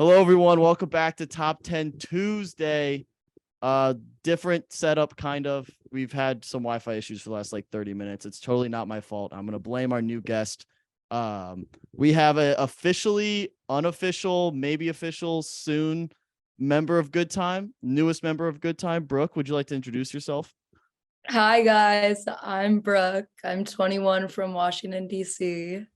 Hello, everyone. Welcome back to Top 10 Tuesday. Different setup, kind of. We've had some Wi-Fi issues for the last 30 minutes. It's totally not my fault. I'm gonna blame our new guest. We have a officially, unofficial, maybe official, soon member of Good Time, newest member of Good Time. Brooke, would you like to introduce yourself? Hi guys, I'm Brooke. I'm 21 from Washington, D.C.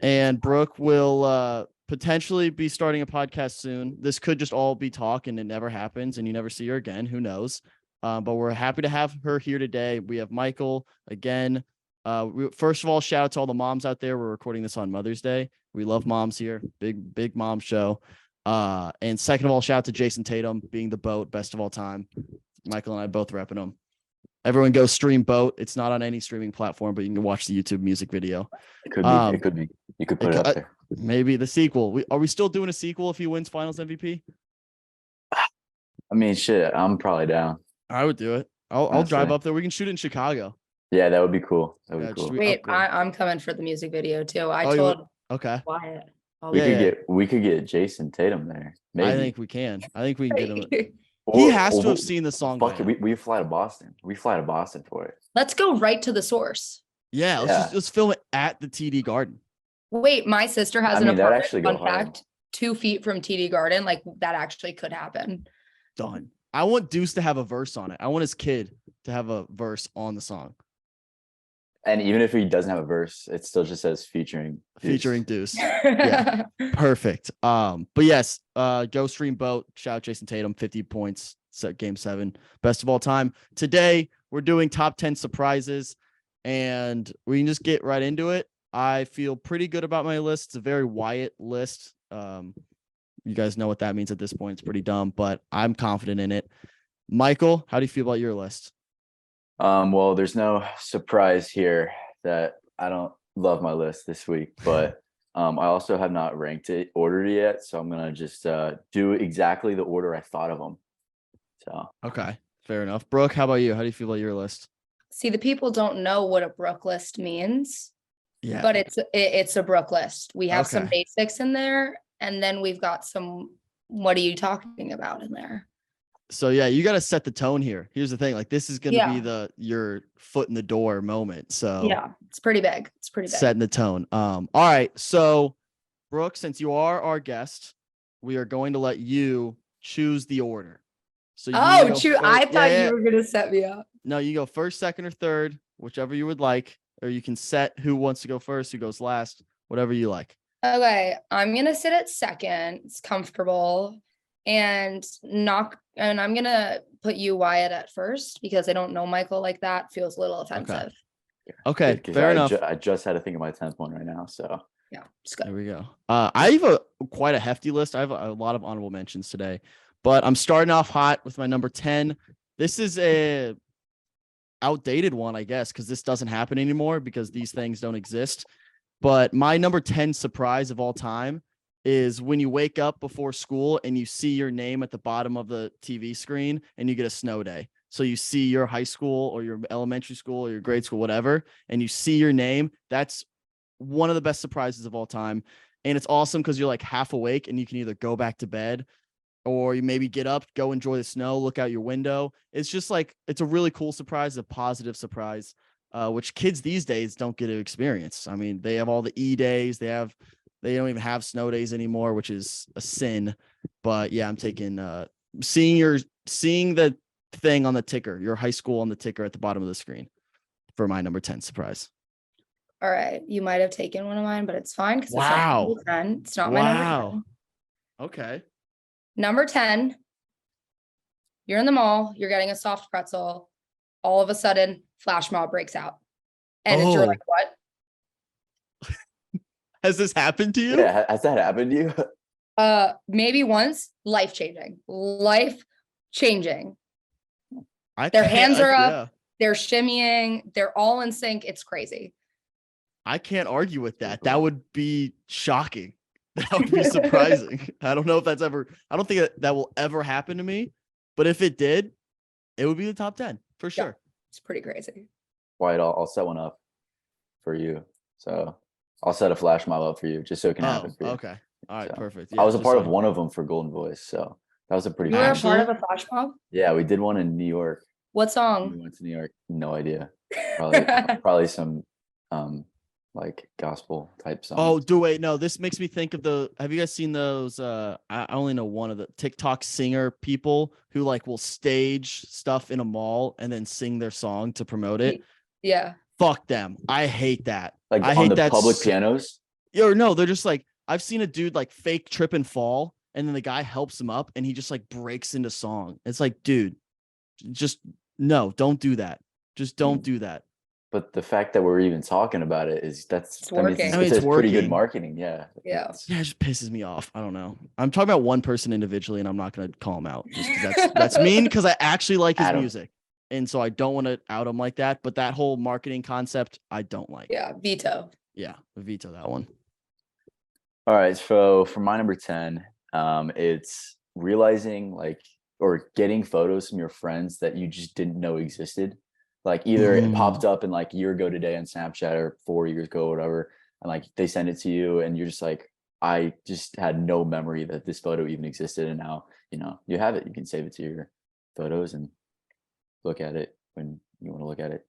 And Brooke will potentially be starting a podcast soon. This could just all be talk and it never happens and you never see her again. Who knows? But we're happy to have her here today. We have Michael again. First of all, shout out to all the moms out there. We're recording this on Mother's Day. We love moms here. Big mom show. And second of all, shout out to Jason Tatum being the BOAT best of all time. Michael and I both repping him. Everyone go stream BOAT. It's not on any streaming platform, but you can watch the YouTube music video. It could be. It could be. You could put it up there. Maybe the sequel. Are we still doing a sequel if he wins Finals MVP? I mean, shit. I'm probably down. I would do it. I'll drive up there. We can shoot it in Chicago. Yeah, that would be cool. That would be cool. Wait, I'm coming for the music video too. I told okay. Wyatt. We could get Jason Tatum there. Maybe. I think we can. I think we can get him. He has to have seen the song. Fuck it. We fly to Boston. We fly to Boston for it. Let's go right to the source. Yeah, let's film it at the TD Garden. Wait, my sister has an apartment. Fun fact, 2 feet from TD Garden. Like that actually could happen. Done. I want Deuce to have a verse on it. I want his kid to have a verse on the song. And even if he doesn't have a verse, it still just says featuring Deuce. Yeah, perfect. But yes, go stream BOAT. Shout out Jason Tatum, 50 points, game 7, best of all time. Today we're doing top 10 surprises, and we can just get right into it. I feel pretty good about my list. It's a very Wyatt list. You guys know what that means at this point. It's pretty dumb, but I'm confident in it. Michael, how do you feel about your list? Well, there's no surprise here that I don't love my list this week, but I also have not ordered it yet, so I'm gonna just do exactly the order I thought of them. So okay, fair enough. Brooke, how about you? How do you feel about your list? See, the people don't know what a Brooke list means. Yeah, but it's a Brooke list. We have some basics in there, and then we've got some what are you talking about in there. So yeah, you got to set the tone here. Here's the thing, this is going to be your foot in the door moment. So yeah, it's pretty big. Setting the tone. All right. So Brooke, since you are our guest, we are going to let you choose the order. So I thought you were going to set me up. No, you go first, second, or third, whichever you would like, or you can set who wants to go first, who goes last, whatever you like. Okay. I'm going to sit at second. It's comfortable. And I'm gonna put you, Wyatt, at first because I don't know Michael like that. Feels a little offensive. Okay, fair enough. I just had to think of my 10th one right now, so yeah, just go. There we go. I have quite a hefty list. I have a lot of honorable mentions today, but I'm starting off hot with my number 10. This is a outdated one, I guess, because this doesn't happen anymore because these things don't exist. But my number 10 surprise of all time is when you wake up before school and you see your name at the bottom of the TV screen and you get a snow day. So you see your high school or your elementary school or your grade school, whatever, and you see your name. That's one of the best surprises of all time. And it's awesome because you're half awake and you can either go back to bed or you maybe get up, go enjoy the snow, look out your window. It's just it's a really cool surprise, a positive surprise, which kids these days don't get to experience. I mean, they have all the E-days, they don't even have snow days anymore, which is a sin. But yeah, I'm taking seeing the thing on the ticker, your high school on the ticker at the bottom of the screen for my number 10 surprise. All right. You might have taken one of mine, but it's fine because wow. It's not my number 10. Okay. Number 10. You're in the mall, you're getting a soft pretzel. All of a sudden, flash mob breaks out. And you're like, what? Has this happened to you? Yeah, has that happened to you? Maybe once. Life-changing. Their hands are up. They're shimmying. They're all in sync. It's crazy. I can't argue with that. That would be shocking. That would be surprising. I don't know if that's ever. I don't think that will ever happen to me. But if it did, it would be the top 10 for sure. Yeah, it's pretty crazy. Wyatt, I'll set one up for you. So I'll set a flash mob up for you just so it can happen for you. Okay. All right, So, perfect. I was a just part so of one of them for Golden Voice, so that was a pretty You were fun a one. part Actually? of a flash mob? Yeah, we did one in New York. What We song? went to New York. No idea. Probably some like gospel type songs. Oh, wait, no, this makes me think of have you guys seen those? I only know one of the TikTok singer people who like will stage stuff in a mall and then sing their song to promote it. Yeah. Fuck them. I hate that. like I on hate the that public so- pianos. Or no, they're just like, I've seen a dude like fake trip and fall, and then the guy helps him up and he just like breaks into song. It's like, dude, just no, don't do that. Just don't do that. But the fact that we're even talking about it It's that means working. I mean, it's it's pretty good working. marketing. Yeah. Yeah. It's- Yeah, it just pisses me off. I don't know. I'm talking about one person individually, and I'm not gonna call him out just because that's mean because I actually like his Adam. music. And so I don't want to out him like that. But that whole marketing concept, I don't like. Yeah. Veto. Yeah, veto that one. All right. So for my number 10, it's realizing like or getting photos from your friends that you just didn't know existed. Like either it popped up in like a year ago today on Snapchat or 4 years ago, or whatever, and like they send it to you, and you're just like, I just had no memory that this photo even existed, and now you have it. You can save it to your photos and look at it when you want to look at it.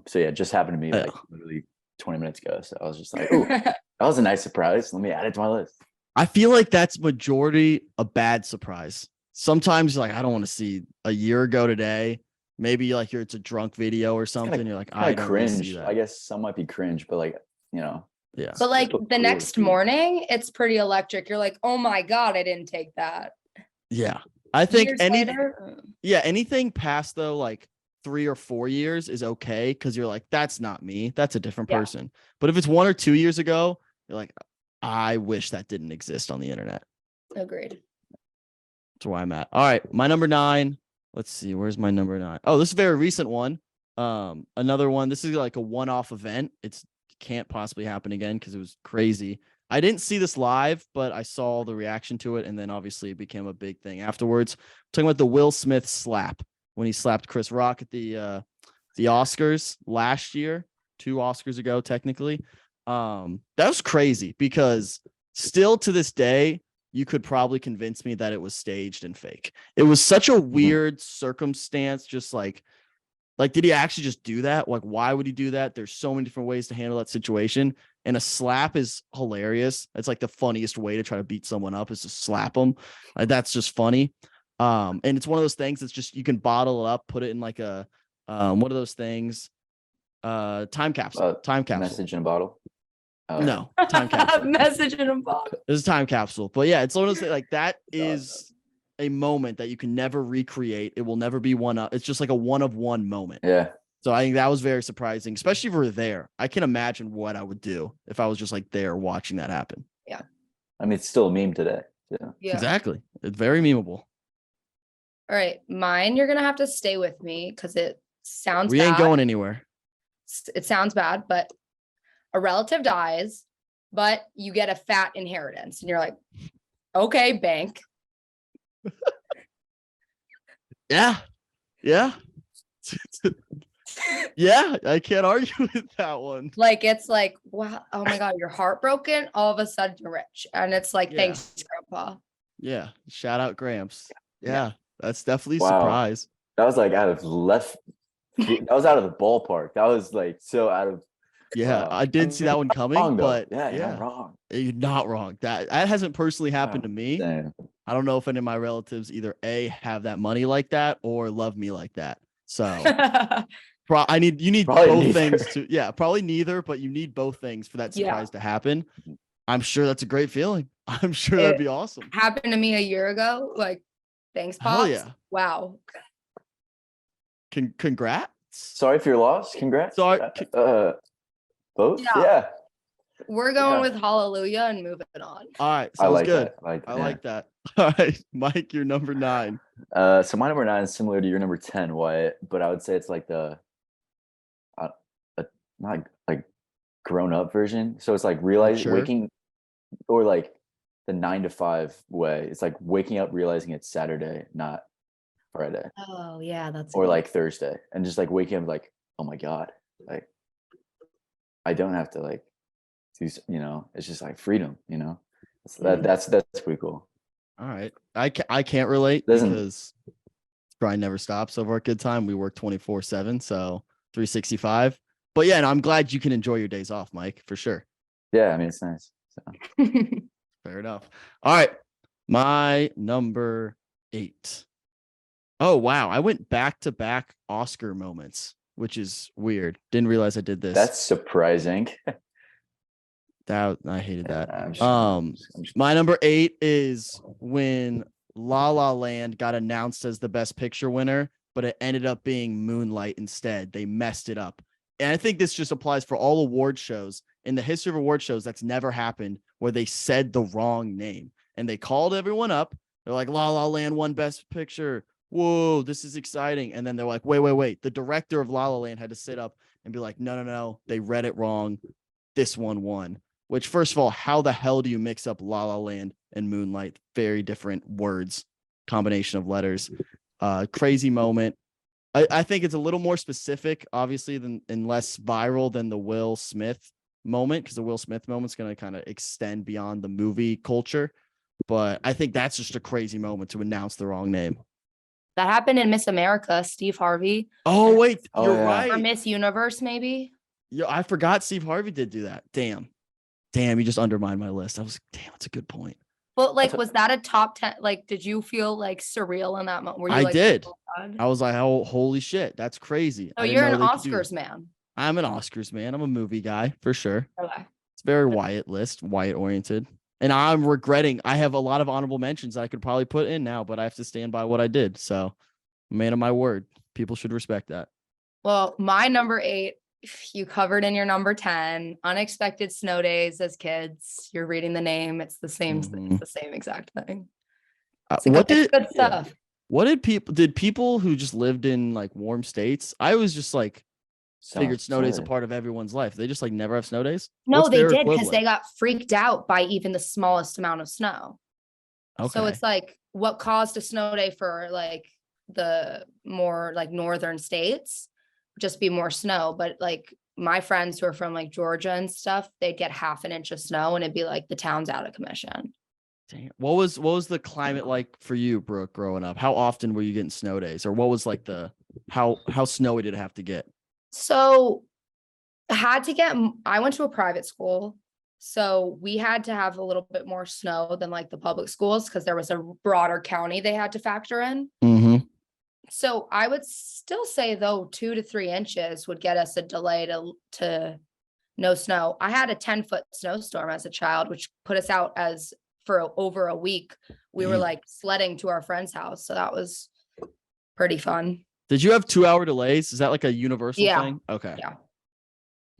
So yeah, it just happened to me like literally 20 minutes ago. So I was just like, oh, that was a nice surprise. Let me add it to my list. I feel like that's majority a bad surprise. Sometimes like I don't want to see a year ago today. Maybe like it's a drunk video or something. You're like, I Kind of don't really see cringe. that. I guess some might be cringe, but like, Yeah. But like Still the cool next to see. morning, it's pretty electric. You're like, oh my God, I didn't take that. Yeah. I think Years anything later, anything past though, like 3 or 4 years is okay because you're like, that's not me. That's a different Yeah. person. But if it's 1 or 2 years ago, you're like, I wish that didn't exist on the internet. agreed. That's where I'm at. All right. My number 9. Let's see. Where's my number 9? Oh, this is a very recent one. Another one. This is like a one-off event. It's can't possibly happen again because it was crazy. I didn't see this live, but I saw the reaction to it, and then obviously it became a big thing afterwards. I'm talking about the Will Smith slap when he slapped Chris Rock at the Oscars last year, 2 Oscars ago, technically. That was crazy because still to this day, you could probably convince me that it was staged and fake. It was such a weird circumstance, just like, did he actually just do that? Like, why would he do that? There's so many different ways to handle that situation. And a slap is hilarious. It's like the funniest way to try to beat someone up is to slap them. That's just funny. And it's one of those things that's just, you can bottle it up, put it in like a, what are those things? Time capsule. Time capsule. Message in a bottle. No, time capsule. Message in a box. It's a time capsule. But yeah, it's one of those like that Got it. is a moment that you can never recreate. It will never be one up. It's just like a one of one moment. Yeah. So I think that was very surprising, especially if we're there. I can imagine what I would do if I was just like there watching that happen. I mean, it's still a meme today. Yeah. Yeah. Exactly. It's very memeable. All right. Mine, you're gonna have to stay with me because it sounds We bad. ain't going anywhere. It sounds bad, but a relative dies, but you get a fat inheritance, and you're like, okay, bank. Yeah. Yeah. Yeah. I can't argue with that one. Like it's like, wow, oh my God, you're heartbroken. All of a sudden you're rich. And it's like, Yeah. thanks, Grandpa. Yeah. Shout out Gramps. Yeah. That's definitely a Wow. surprise. That was like out of left. That was out of the ballpark. That was like so out of. Yeah. I didn't see that one coming, Wrong, though. but yeah, you're yeah. not wrong. You're not wrong. That hasn't personally happened to me. Damn. I don't know if any of my relatives either A, have that money like that or love me like that. So you need Probably both neither. things to, yeah, probably neither, but you need both things for that Yeah. surprise to happen. I'm sure that's a great feeling. I'm sure that'd It- be awesome. Happened to me a year ago. Like, thanks, Hell Pops. yeah. Wow. Congrats. Sorry for your loss. Congrats. Sorry. Both. Yeah. Yeah. We're going Yeah. with hallelujah and moving on. All right. I Sounds like good. that. I I like that. All right. Mike, you're number 9. So my number 9 is similar to your number 10, Wyatt, but I would say it's like the not like grown up version. So it's like realizing Sure. waking or like the 9 to 5 way. It's like waking up realizing it's Saturday, not Friday Oh, yeah, that's or like Thursday, and just like waking up like, oh my God, like I don't have to like do, it's just like freedom, That's pretty cool. All right. I can't relate Doesn't- because grind never stops over at Good Time. We work 24/7, so 365. But yeah, and I'm glad you can enjoy your days off, Mike, for sure. Yeah, I mean it's nice. So. Fair enough. All right. My number 8. Oh, wow. I went back to back Oscar moments, which is weird. Didn't realize I did this. That's surprising. I hated that. I'm just- I'm just- My number 8 is when La La Land got announced as the best picture winner, but it ended up being Moonlight instead. They messed it up. And I think this just applies for all award shows. In the history of award shows, that's never happened where they said the wrong name and they called everyone up. They're like, La La Land won best picture. Whoa, this is exciting. And then they're like, wait. The director of La La Land had to sit up and be like, no. They read it wrong. This one won. Which, first of all, how the hell do you mix up La La Land and Moonlight? Very different words, combination of letters. Crazy moment. I think it's a little more specific, obviously, and less viral than the Will Smith moment, because the Will Smith moment's going to kind of extend beyond the movie culture. But I think that's just a crazy moment to announce the wrong name. That happened in Miss America, Steve Harvey, Oh, wait, Oh, you're yeah. right. or Miss Universe, maybe. Yeah, I forgot Steve Harvey did do that. Damn, you just undermined my list. Damn, that's a good point. But like, That's was that a top 10? Like, did you feel like surreal in that moment? Were you I like, did. "Oh, God?" I was like, oh, holy shit, that's crazy. So I didn't you're know an they could do- Oscars man. I'm an Oscars man. I'm a movie guy for sure. Okay. It's very Wyatt list, Wyatt oriented. And I'm regretting I have a lot of honorable mentions that I could probably put in now, but I have to stand by what I did. So, man of my word, people should respect that. Well, my number 8, you covered in your number 10, unexpected snow days as kids. You're reading the name. It's the same, Mhm. it's the same exact thing. It's a What good, it's did good stuff. what did people who just lived in like warm states? I was just like figured snow days a silly. part of everyone's life. They just like never have snow days. No, What's they their did because equivalent? they got freaked out by even the smallest amount of snow. So Okay. it's like what caused a snow day for like the more like northern states, just be more snow. But like my friends who are from like Georgia and stuff, they'd get half an inch of snow and it'd be like the town's out of commission. Damn. What was the climate like for you, Brooke, growing up? How often were you getting snow days, or what was like the how snowy did it have to get? So I went to a private school. So we had to have a little bit more snow than like the public schools because there was a broader county they had to factor in. Mm-hmm. So I would still say though 2 to 3 inches would get us a delay to no snow. I had a 10-foot snowstorm as a child, which put us out as for over a week. We were Damn. like sledding to our friend's house. So that was pretty fun. Did you have 2-hour delays? Is that like a universal Yeah. thing? Okay. Yeah.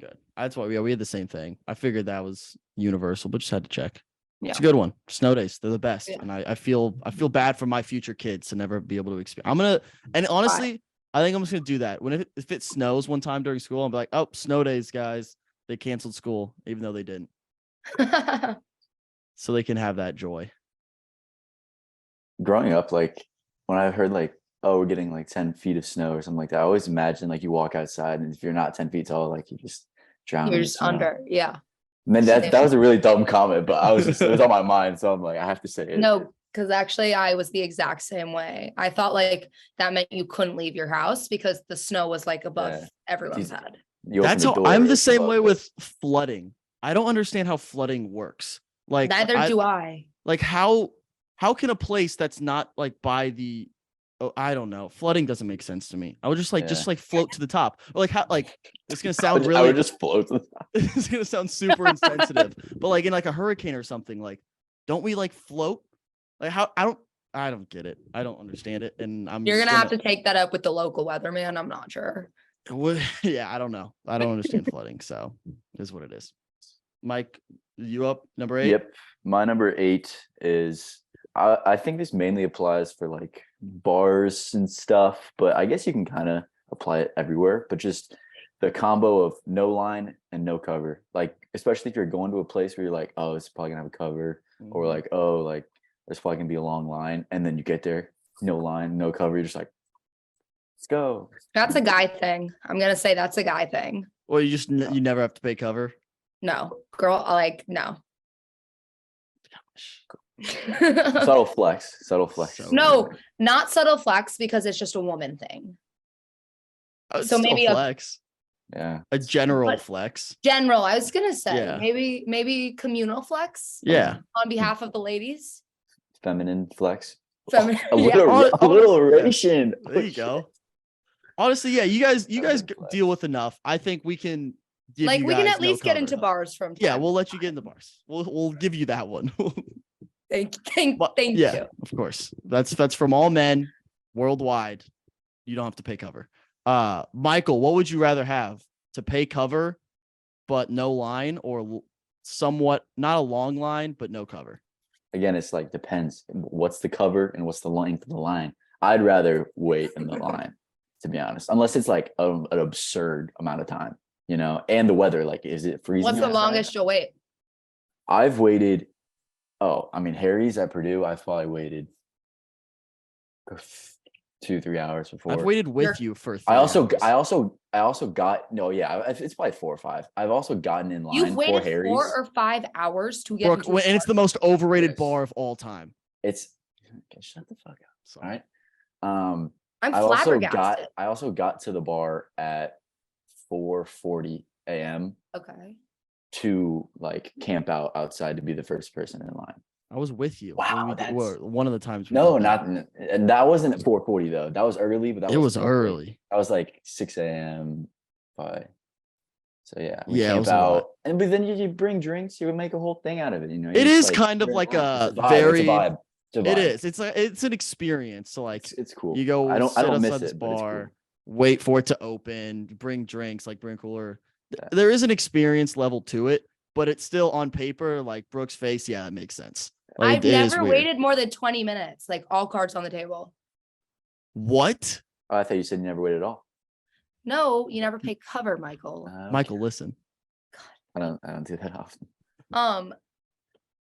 Good. That's why we had the same thing. I figured that was universal, but just had to check. It's a Yeah. good one. Snow days, they're the best. Yeah. And I feel bad for my future kids to never be able to experience. And honestly, I think I'm just gonna do that. If it snows one time during school, I'll be like, oh, snow days, guys. They canceled school, even though they didn't. So they can have that joy. Growing up, like when I heard like, oh, we're getting like 10 feet of snow or something like that, I always imagine like you walk outside and if you're not 10 feet tall, like you just drown. in You're the just snow. under. Yeah. I mean, that was a really dumb comment, but it was on my mind, so I'm like, I have to say it. No, because actually I was the exact same way. I thought like that meant you couldn't leave your house because the snow was like above Yeah. everyone's It's- head. You open That's the how door, I'm the it's same above way it. with flooding. I don't understand how flooding works. Like Neither do I. like how can a place that's not like by the I don't know. Flooding doesn't make sense to me. I would just Yeah. float to the top. Or like how like it's gonna I sound would- I really would just float to the top. it's gonna sound super insensitive. But like in like a hurricane or something, like don't we like float? Like how I don't get it. I don't understand it. And I'm You're just gonna have to take that up with the local weatherman. I'm not sure. yeah, I don't know. I don't understand flooding, so it is what it is. Mike, you up number 8? Yep. My number 8 is I think this mainly applies for like bars and stuff, but I guess you can kind of apply it everywhere. But just the combo of no line and no cover. Like, especially if you're going to a place where you're like, oh, it's probably gonna have a cover, or like, oh, like there's probably gonna be a long line, and then you get there, no line, no cover, you're just like, let's go. That's a guy thing. I'm gonna say that's a guy thing. Well, you just you never have to pay cover. No, girl, like no. Subtle flex. Subtle flex. So No, weird. not subtle flex because it's just a woman thing. It's So still maybe a- flex, Yeah. a general But- flex. General, I was gonna say Yeah. maybe communal flex Yeah. on behalf of the ladies. Feminine flex. Feminine, yeah. Alliteration. There you go. Honestly, yeah, you guys Feminine deal flex. with enough. I think we can give Like you we can guys at no least get into cover. bars from Yeah, time we'll to let you get time. in the bars. We'll give you that one. Thank But, you. Of course. That's from all men worldwide. You don't have to pay cover. Michael, what would you rather have? To pay cover but no line, or somewhat not a long line but no cover? Again, it's like depends. What's the cover and what's the length of the line? I'd rather wait in the line, to be honest, unless it's like an absurd amount of time, and the weather. Like, is it freezing? What's the outside? longest you'll wait? I've waited. Oh, I mean, Harry's at Purdue. I've probably waited 2-3 hours before. I've waited with You're- you for 3 I also hours. got no, yeah, it's probably 4 or 5. I've also gotten in line You've for waited Harry's. 4 or 5 hours to get Brooke, into a and it's the bar? most overrated Yes. bar of all time. It's okay, shut the fuck up. So All right. I'm I also flabbergasted. got to the bar at 4:40 a.m. Okay. to like camp out outside to be the first person in line. I was with you. Wow, when we that's- were one of the times. We No, did that. not and that wasn't at 4:40 though. That was early, but that It was wasn't that late. early. That was like 6 a.m. 5. So yeah, we Yeah, it camp was a lot. out, and but then you bring drinks, you would make a whole thing out of it. It is kind of you're- like it's a vibe, very- It's a vibe. It's a It vibe. is. It's an experience. So like It's cool. you go I don't sit miss outside this it, but it's cool. bar, wait for it to open, bring drinks, like bring a cooler. Yeah. There is an experience level to it, but it's still on paper, like Brooke's face. Yeah, it makes sense. Like, I've it is never weird. waited more than 20 minutes, like all cards on the table. What? Oh, I thought you said you never waited at all. No, you never pay cover, Michael. Okay. Michael, listen. I don't do that often.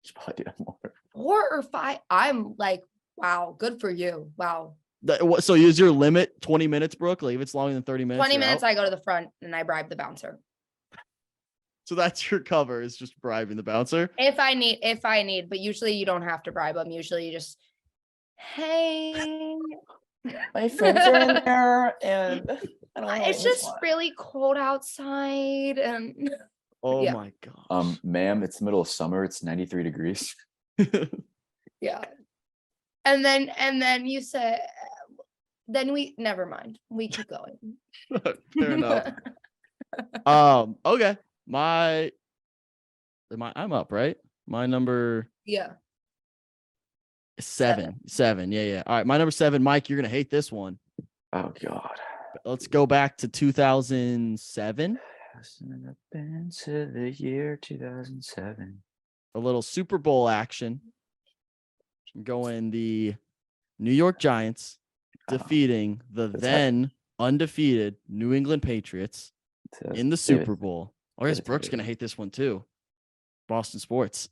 Should probably do that more. 4 or 5. I'm like, wow, good for you. Wow. So is your limit 20 minutes, Brooke? Like if it's longer than 30 minutes. 20 you're minutes, out? I go to the front and I bribe the bouncer. So that's your cover, is just bribing the bouncer. If I need, but usually you don't have to bribe them. Usually you just, hey, My friends are in there, and I don't know. it's just really cold outside. And Oh Yeah. my gosh. Ma'am, it's the middle of summer. It's 93 degrees. yeah. And then you say, then never mind. We keep going. Fair enough. Okay. I'm up, right? My number Yeah. 7. 7. Yeah. All right. My number 7, Mike, you're gonna hate this one. Oh God. Let's go back to 2007. Hasn't it been to the year 2007? A little Super Bowl action. I'm going the New York Giants Oh, defeating the that's then undefeated New England Patriots in the Super Bowl. I guess David Brooke's Taylor. gonna hate this one too. Boston sports.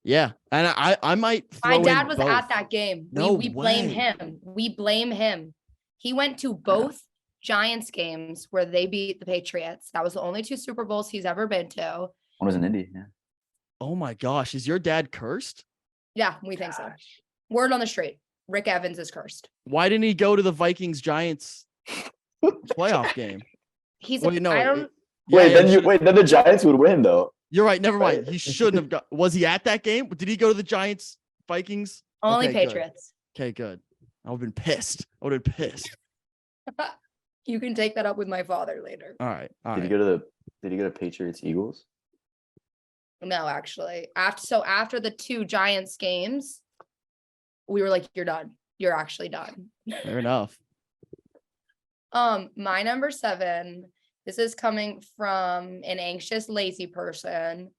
Yeah, and I might. My throw dad in was both. at that game. No we blame way. him. We blame him. He went to both Giants games where they beat the Patriots. That was the only 2 Super Bowls he's ever been to. One was in Indy. Yeah. Oh my gosh, is your dad cursed? Yeah, we think so. Gosh. Word on the street. Rick Evans is cursed. Why didn't he go to the Vikings Giants playoff game? He's Well, you know, I don't Then the Giants would win though. You're right. Never mind. He shouldn't have got. Was he at that game? Did he go to the Giants Vikings? only Okay, good. Patriots. Okay, good. I would have been pissed. I would have been pissed. You can take that up with my father later. All right. All Did he right. go to Patriots Eagles? No, actually. After the 2 Giants games, we were like, you're done. You're actually done. Fair enough. My number 7, this is coming from an anxious, lazy person.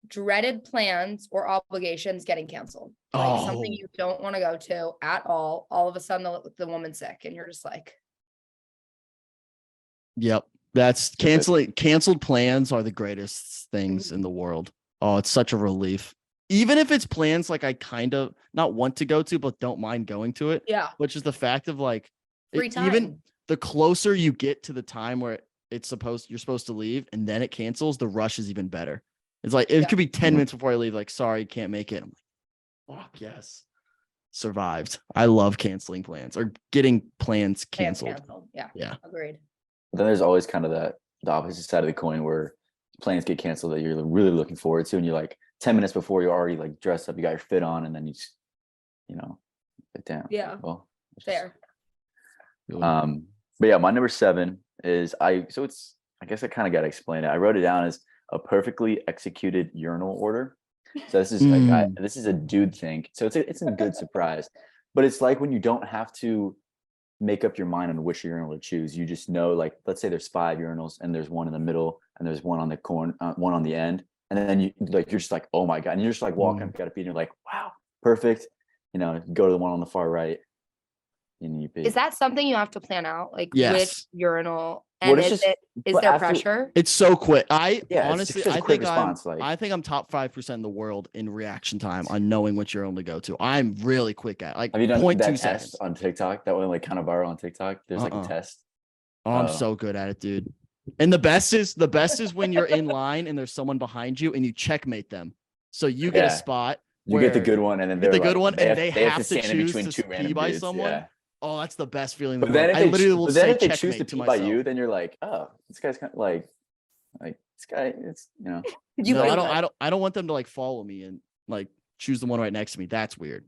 Dreaded plans or obligations getting canceled. Like something Oh. you don't want to go to at all. All of a sudden, the woman's sick, and you're just like, Yep. That's canceled plans are the greatest things in the world. Oh, it's such a relief. Even if it's plans like I kind of not want to go to, but don't mind going to it, yeah, which is the fact of like free time. even the closer you get to the time where you're supposed to leave and then it cancels, the rush is even better. It's like it Yeah. could be 10 minutes before I leave. Like, sorry, can't make it. I'm like, fuck yes, survived. I love canceling plans or getting plans Plans canceled. Yeah. Yeah. Agreed. But then there's always kind of the opposite side of the coin where plans get canceled that you're really looking forward to, and you're like 10 minutes before you're already like dressed up, you got your fit on, and then you just, like, damn. Yeah. Well, it's just- Fair. But yeah, my number 7 is I guess I kind of got to explain it. I wrote it down as a perfectly executed urinal order. So this is like this is a dude thing. So it's a good surprise, but it's like when you don't have to make up your mind on which urinal to choose. You just know, like, let's say there's 5 urinals and there's one in the middle and there's one on the corner, one on the end, and then you're just like, oh my god, and you're just like walking up, got to pee, and you're like, wow, perfect. Go to the one on the far right. And you pee. Is that something you have to plan out? Like which Yes. urinal? Well, And it's is just- is but there after- pressure? It's so quick. Yeah, Honestly, it's just I a quick think response. Like, I think I'm top 5% in the world in reaction time on knowing which urinal to go to. I'm really quick at it, like have you done 0.2 that seconds. test on TikTok? That one like kind of viral on TikTok. There's like a test. Oh, I'm Oh. so good at it, dude. And the best is when you're in line and there's someone behind you and you checkmate them. So you get a Yeah. spot. You get the where- good one, and then get they're the good like, one, and they have to stand in choose between to two pee random by dudes. someone. Yeah. Oh, that's the best feeling. In the But then world. if I they, literally will but then say if they choose checkmate to to pee by myself. you, then you're like, oh, this guy's kind of like this guy. It's You No, like I don't want them to like follow me and like choose the one right next to me. That's weird.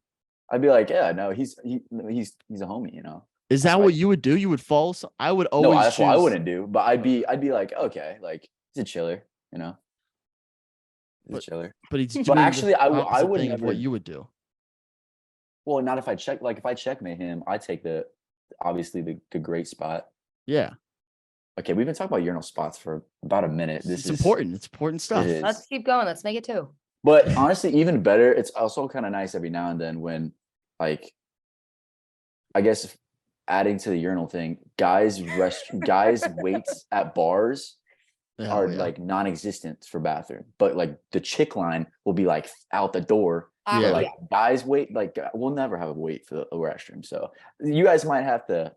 I'd be like, yeah, no, he's a homie, Is That's that why- what you would do? You would follow? I would always. No, that's what I choose- wouldn't do. But I'd be like, okay, like he's a chiller, He's a But- chiller. But he's doing But actually, I I would thing of what never- you would do. Well, not if I check. Like if I checkmate him, I take obviously the great spot. Yeah, Okay, we've been talking about urinal spots for about a minute. it's important. It's important stuff. It is. Let's keep going. Let's make it 2. But honestly, even better, it's also kind of nice every now and then when, like, I guess adding to the urinal thing, guys waits at bars Oh, are yeah. like non-existent for bathroom, but like the chick line will be like out the door. Yeah. But, like guys wait, like we'll never have a wait for the restroom. So you guys might have to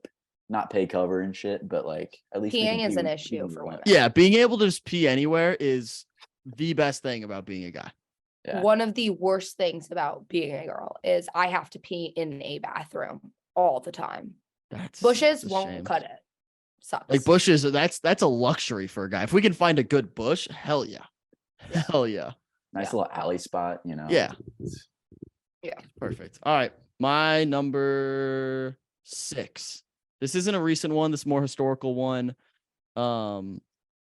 not pay cover and shit, but like at least we can Peeing is pee an when- issue when we for want. women. Yeah, being able to just pee anywhere is the best thing about being a guy. Yeah. One of the worst things about being a girl is I have to pee in a bathroom all the time. That's Bushes a won't shame. cut it. Sucks. Like bushes, that's a luxury for a guy. If we can find a good bush, hell yeah. Hell yeah. Nice little alley spot, Yeah. It's- Perfect. All right. My number 6. This isn't a recent one, this is a more historical one.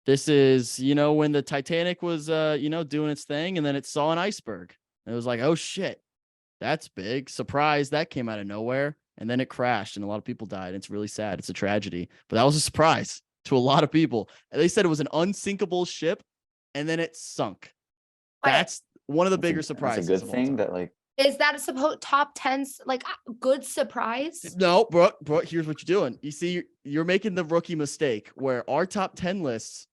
This is, when the Titanic was doing its thing and then it saw an iceberg. And it was like, oh shit, that's big. Surprise, that came out of nowhere. And then it crashed and a lot of people died. It's really sad. It's a tragedy. But that was a surprise to a lot of people. And they said it was an unsinkable ship and then it sunk. Wait. That's one of the that's a- bigger surprises. That's a of good all thing time. that like Is that a top 10 like good surprise? No, Brooke, here's what you're doing. You see, you're making the rookie mistake where our top 10 lists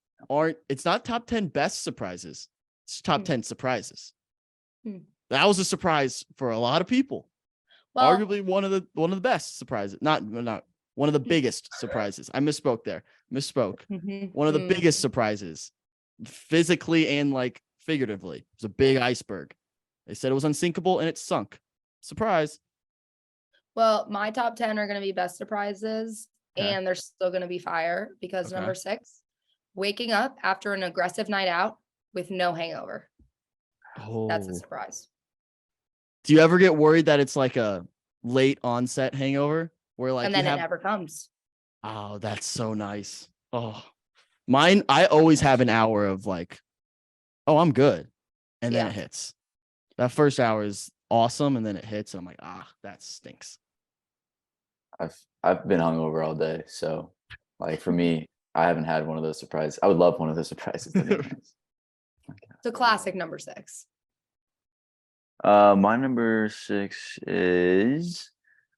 it's not top 10 best surprises. It's top Hmm. 10 surprises. Hmm. That was a surprise for a lot of people. Well, Arguably one of the best surprises. Not one of the biggest surprises. I misspoke there. mhm, One of the mm. biggest surprises, physically and like figuratively. It was a big iceberg. They said it was unsinkable and it sunk. Surprise. Well, my top 10 are going to be best surprises, Okay. and they're still going to be fire because Okay. number 6, waking up after an aggressive night out with no hangover. Oh. That's a surprise. Do you ever get worried that it's like a late onset hangover where like And you then have it never comes. Oh, that's so nice. Oh, mine, I always have an hour of like, oh, I'm good. And then Yeah. it hits. That first hour is awesome. And then it hits. And I'm like, that stinks. I've been hungover all day, so like for me, I haven't had one of those surprises. I would love one of those surprises. To be honest. It's a classic number 6. My number 6 is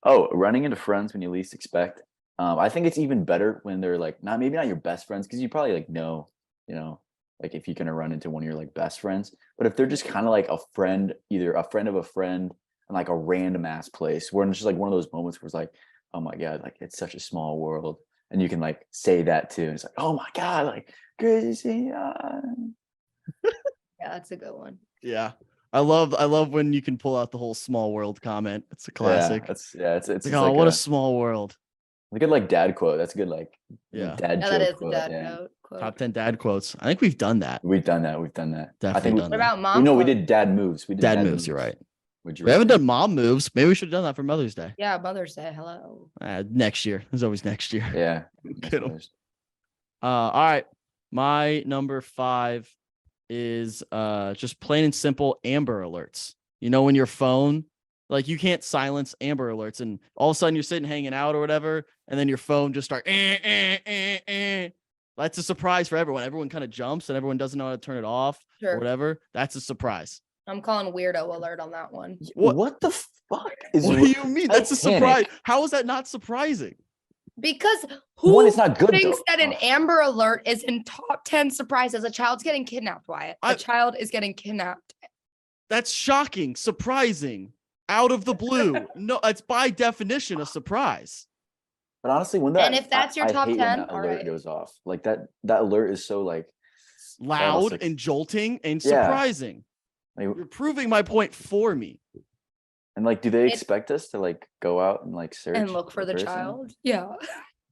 running into friends when you least expect. I think it's even better when they're like maybe not your best friends, because you probably like know, like if you're gonna run into one of your like best friends. But if they're just kind of like a friend, either a friend of a friend, and like a random ass place where it's just like one of those moments where it's like, oh my god, like it's such a small world, and you can like say that too, and it's like, oh my god, like crazy. Yeah, that's a good one. Yeah. I love when you can pull out the whole small world comment. It's a classic. It's Like, just oh, like what a a small world. good like dad quote. That's a good like Yeah. dad Yeah, that joke is a quote. dad Yeah. quote. Top 10 dad quotes. I think we've done that. We've done that. We've done that. I Definitely think done What that. about mom? we quote? did dad moves. We did Dad moves, you're right. Would you We haven't rather? done mom moves. Maybe we should have done that for Mother's Day. Yeah, Mother's Day. Hello. Next year. There's always next year. Yeah. Get 'em. All right. My number 5 is just plain and simple Amber Alerts. You know, when your phone, like you can't silence Amber Alerts, and all of a sudden you're sitting hanging out or whatever, and then your phone just start. That's a surprise for everyone. Everyone kind of jumps, and everyone doesn't know how to turn it off or Sure. whatever. That's a surprise. I'm calling weirdo alert on that one. What the fuck is What do you mean? That's a surprise. Titanic? How is that not surprising? Because who One, it's not good thinks though. that an Ugh. Amber Alert is in top 10 surprises? A child's getting kidnapped, Wyatt. A I- child is getting kidnapped. That's shocking, surprising, out of the blue. No, it's by definition a surprise. But honestly, when that And if that's your I top hate when 10, that all alert right. goes off. Like that alert is so like Loud like- and jolting and Yeah. surprising. like You're proving my point for me. and like do they It- expect us to like go out and like search And look for the person? child. Yeah.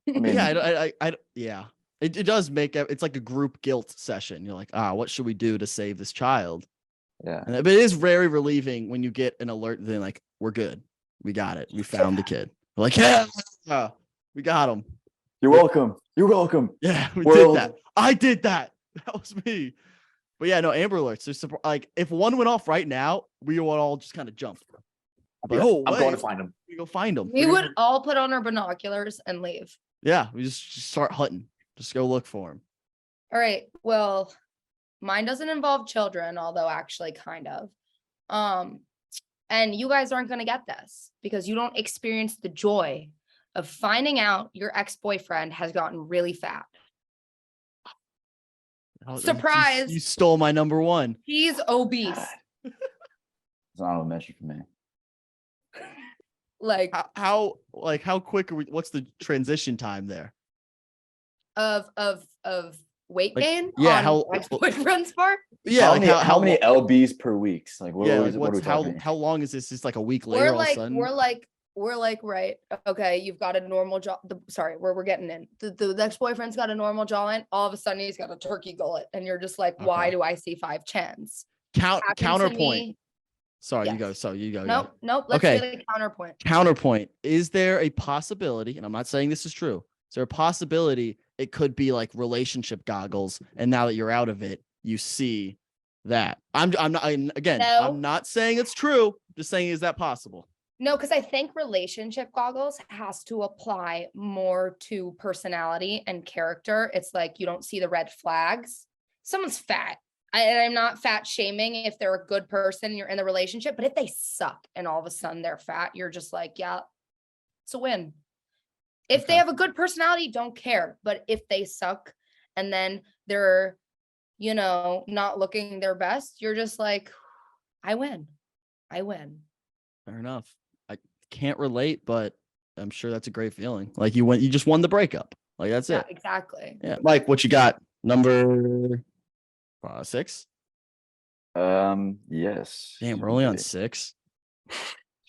I mean, Yeah, yeah. It does make it's like a group guilt session. You're like, what should we do to save this child? yeah. And but it is very relieving when you get an alert. Then like, we're good. We got it. We found the kid. We're like, yeah, we got him. You're welcome. You're welcome. Yeah, we World. did that. I did that. That was me. But yeah, no, Amber Alerts. There's like if one went off right now, we would all just kind of jump. But I'm going to find him. We go find them. We would all put on our binoculars and leave. Yeah, we just start hunting. Just go look for him. All right. Well, mine doesn't involve children, although actually kind of. And you guys aren't going to get this because you don't experience the joy of finding out your ex-boyfriend has gotten really fat. Surprise. You stole my number one. He's obese. God. It's an honorable mention for me. Like How quick are we? What's the transition time there? of weight Like, gain yeah, on how- ex-boyfriend's part. Yeah, like how many LBs per week? Like what, Yeah, what, like is- what are we what's talking? how long is this? Just like a week later, all of a sudden. We're like, right, okay, you've got a normal jaw. Sorry, where we're getting in. The ex-boyfriend's got a normal jawline. All of a sudden, he's got a turkey gullet, and you're just like, why Okay. do I see 5 chins? Happened to Counterpoint. me- Sorry, you Yes. go. So you go. Nope, nope. Let's Okay. say the counterpoint. Counterpoint. Is there a possibility? And I'm not saying this is true. Is there a possibility it could be like relationship goggles, and now that you're out of it, you see that? I'm not. Again, No. I'm not saying it's true. Just saying, is that possible? No, because I think relationship goggles has to apply more to personality and character. It's like you don't see the red flags. Someone's fat. And I'm not fat shaming if they're a good person and you're in the relationship, but if they suck and all of a sudden they're fat, you're just like, yeah, it's a win. If they Okay. have a good personality, don't care. But if they suck and then they're, not looking their best, you're just like, I win. I win. Fair enough. I can't relate, but I'm sure that's a great feeling. Like you just won the breakup. Like that's Yeah, it. exactly. Yeah, Mike, what you got? Number 6. Yes. Damn, we're only on Wait. 6.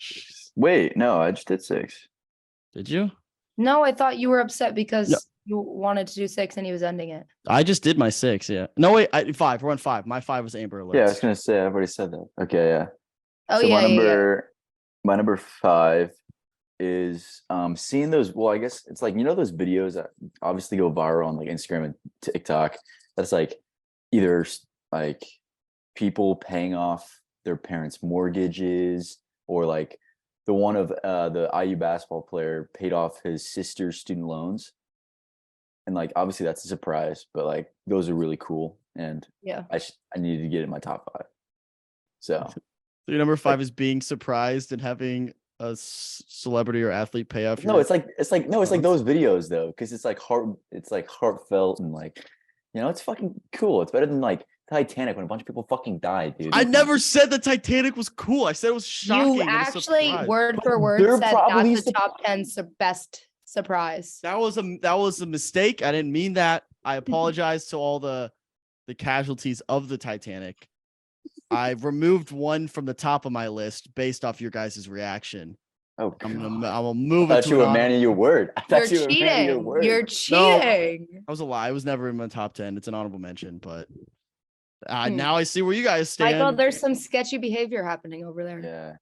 Jeez. Wait, no, I just did 6. Did you? No, I thought you were upset because you wanted to do 6 and he was ending it. I just did my 6. Yeah. No, wait. 5. We're on 5. My 5 was Amber Alerts. Yeah, I was gonna say I've already said that. Okay, yeah. Oh So yeah, my number 5 is seeing those. Well, I guess it's like those videos that obviously go viral on like Instagram and TikTok. That's like either like people paying off their parents' mortgages, or like the one of the IU basketball player paid off his sister's student loans. And like obviously that's a surprise, but like those are really cool, and Yeah. I needed to get in my top 5. So So your number 5 is being surprised and having a celebrity or athlete pay off. no, your- it's like loans? those videos though, because it's like heartfelt and like it's fucking cool. It's better than like Titanic when a bunch of people fucking died, dude. I never said the Titanic was cool. I said it was shocking. You and a actually surprise. word for word they're said probably that's the top 10 best surprise. That was a mistake. I didn't mean that. I apologize to all the casualties of the Titanic. I've removed one from the top of my list based off your guys' reaction. Oh, I'm God. gonna I move it thought to you were an a man of your word. I You're thought you were a man of your cheating. word. You're cheating. That was a lie. I was never in my top 10. It's an honorable mention, but Hmm. now I see where you guys stand. Michael, there's some sketchy behavior happening over there. Yeah.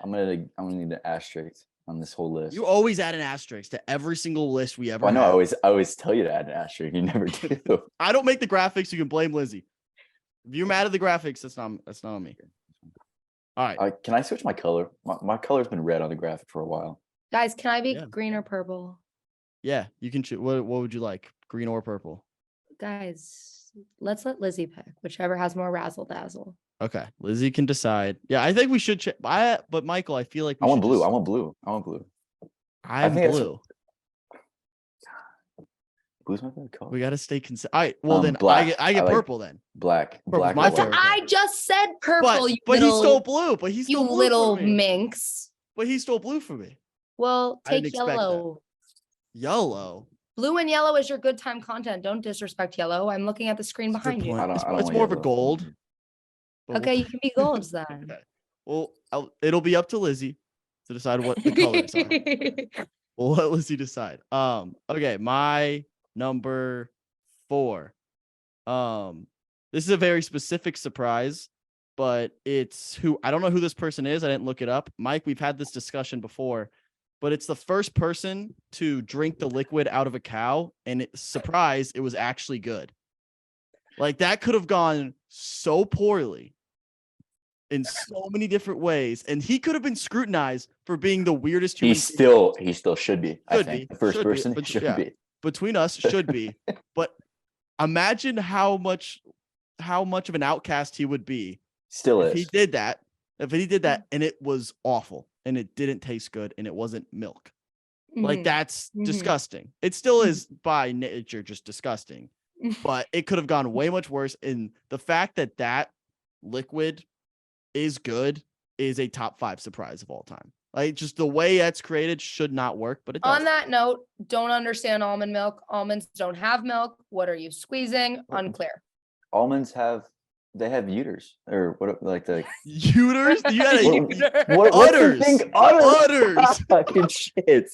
I'm gonna need an asterisk on this whole list. You always add an asterisk to every single list we ever Well, I know have. I always tell you to add an asterisk. You never do. I don't make the graphics. You can blame Lizzie. If you're mad at the graphics, that's not on me. All right. Can I switch my color? My color's been red on the graphic for a while. Guys, can I be Yeah. green or purple? Yeah, you can choose. What would you like? Green or purple? Guys, let's let Lizzie pick, whichever has more razzle dazzle. Okay. Lizzie can decide. Yeah, I think we should check. But Michael, I feel like I we want should blue. just- I want blue. I want blue. I'm think that's- blue. Blue's my favorite color. We got to stay consistent. All right. Well, then black. I get I like purple then. Black. Purple's Black. my or white. favorite. I just said purple, you But he little, stole blue. But he you stole blue little from me. minx. But he stole blue from me. Well, I didn't take expect that. yellow. Yellow. Blue and yellow is your good time content. Don't disrespect yellow. I'm looking at the screen That's a good behind you. point. I don't- It's, I don't it's want more of a yellow. gold. but Okay, you can be golds then. Okay. Well, it'll be up to Lizzie to decide what the colors are. We'll let Lizzie decide. Okay, my number 4. This is a very specific surprise, but it's who I don't know who this person is. I didn't look it up. Mike, we've had this discussion before, but it's the first person to drink the liquid out of a cow, and surprise, it was actually good. Like that could have gone so poorly in so many different ways, and he could have been scrutinized for being the weirdest human. He still should be. I Should think be, the first should be, person but should yeah. be. Between us should be, but imagine how much of an outcast he would be Still if he is. did that. If he did that and it was awful and it didn't taste good and it wasn't milk. Like Mhm. that's Mhm. disgusting. It still is by nature just disgusting, but it could have gone way much worse. And the fact that that liquid is good is a top 5 surprise of all time. Like just the way that's created should not work, but it does. On that note, don't understand almond milk. Almonds don't have milk. What are you squeezing? Unclear. Almonds have ureters or what? Like the Uterus? You gotta what's the Udders. thing? Udders. Udders. Fucking shit.